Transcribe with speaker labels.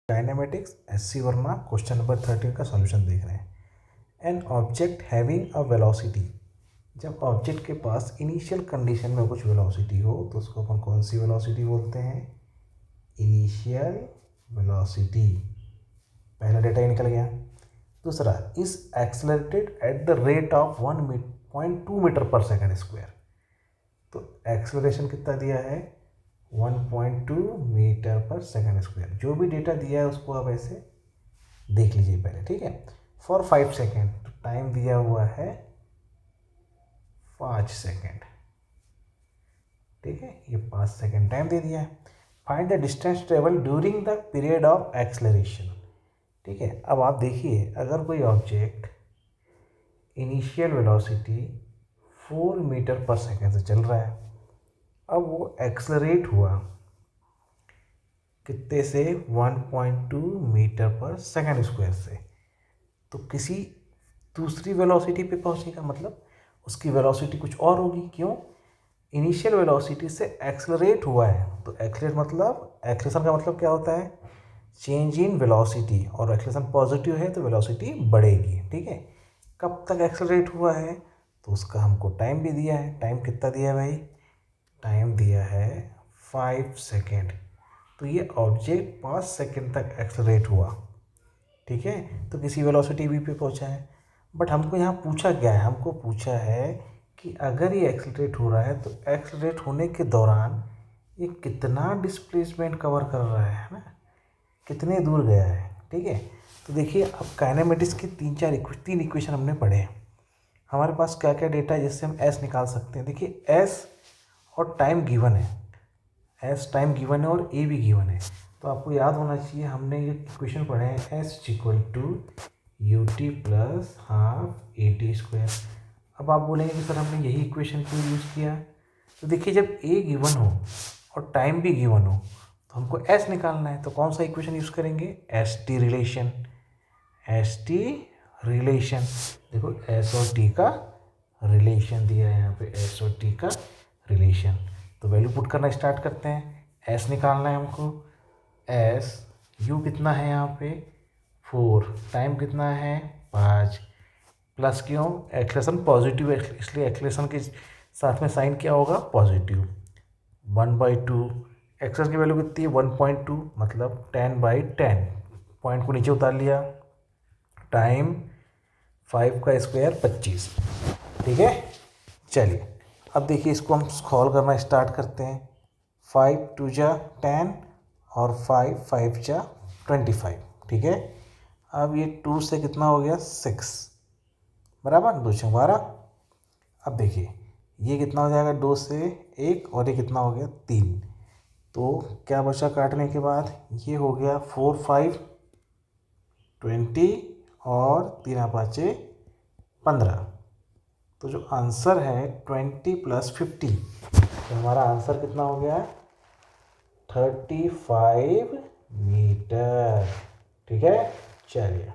Speaker 1: Kinematics SC. Verma question number 13 का solution देख रहे हैं। An object having a velocity, जब ऑब्जेक्ट के पास इनिशियल कंडीशन में कुछ वेलोसिटी हो तो उसको अपन कौन सी वेलोसिटी बोलते हैं? Initial velocity. पहला डेटा ही निकल गया। दूसरा, is accelerated at the rate of 1.2 meter per second square. तो एक्सेलरेशन कितना दिया है? 1.2 मीटर पर सेकेंड स्क्वायर। जो भी डेटा दिया है उसको आप ऐसे देख लीजिए पहले, ठीक है। फॉर 5 सेकेंड, तो टाइम दिया हुआ है 5 सेकेंड, ठीक है। ये 5 सेकेंड टाइम दे दिया है। Find the distance travel during the period of acceleration, ठीक है। अब आप देखिए, अगर कोई object initial velocity 4 metre per second से चल रहा है, अब वो एक्सेलरेट हुआ कितने से? 1.2 मीटर पर सेकेंड स्क्वायर से, तो किसी दूसरी वेलोसिटी पे पहुंचेगा, मतलब उसकी वेलोसिटी कुछ और होगी। क्यों? इनिशियल वेलोसिटी से एक्सेलरेट हुआ है, तो एक्सेलरेट मतलब, एक्सेलरेशन का मतलब क्या होता है? चेंज इन वेलोसिटी, और एक्सेलरेशन पॉजिटिव है तो वेलोसिटी बढ़ेगी, ठीक है। कब तक एक्सेलरेट हुआ है तो उसका हमको टाइम भी दिया है। टाइम कितना दिया है भाई? टाइम दिया है 5 सेकेंड। तो ये ऑब्जेक्ट 5 सेकेंड तक एक्सेलरेट हुआ, ठीक है। तो किसी वेलोसिटी वी पे पहुंचा है। बट हमको यहाँ पूछा क्या है? हमको पूछा है कि अगर ये एक्सेलरेट हो रहा है तो एक्सेलरेट होने के दौरान ये कितना डिस्प्लेसमेंट कवर कर रहा है ना, कितने दूर गया है, ठीक है। तो देखिए, अब काइनेमेटिक्स की 3 इक्वेशन हमने पढ़े हैं। हमारे पास क्या क्या डेटा है जिससे हम एस निकाल सकते हैं? देखिए, एस और टाइम गिवन है, एस टाइम गिवन है और ए भी गिवन है। तो आपको याद होना चाहिए, हमने ये इक्वेशन पढ़े हैं, S equal to U T plus half A T square. अब आप बोलेंगे कि सर हमने यही इक्वेशन क्यों यूज़ किया? तो देखिए, जब ए गिवन हो और टाइम भी गिवन हो तो हमको एस निकालना है, तो कौन सा इक्वेशन यूज़ करेंगे? S T relation. S T relation, देखो एस और टी का रिलेशन दिया है यहाँ पे, एस और टी का रिलेशन। तो वैल्यू पुट करना स्टार्ट करते हैं। एस निकालना है हमको। एस यू कितना है यहाँ पे? 4, टाइम कितना है? 5, प्लस क्यों? एक्सेलेरेशन पॉजिटिव है, इसलिए एक्सेलेरेशन के साथ में साइन क्या होगा? पॉजिटिव। 1/2, एक्सेलेरेशन की वैल्यू कितनी है? 1.2, मतलब 10/10। पॉइंट को नीचे उतार लिया। टाइम 5 का स्क्वायर 25, ठीक है। चलिए, अब देखिए, इसको हम सॉल्व करना स्टार्ट करते हैं। 5 2 जा 10 और 5 5 जा 25, ठीक है। अब ये 2 से कितना हो गया? 6, बराबर 2 से 12। अब देखिए, ये कितना हो जाएगा? 2 से 1, और ये कितना हो गया? 3। तो क्या बचा काटने के बाद? ये हो गया 4 5 20 और 3 5 15। तो जो आंसर है 20 + 50, तो हमारा आंसर कितना हो गया? 35 मीटर, ठीक है। चलिए।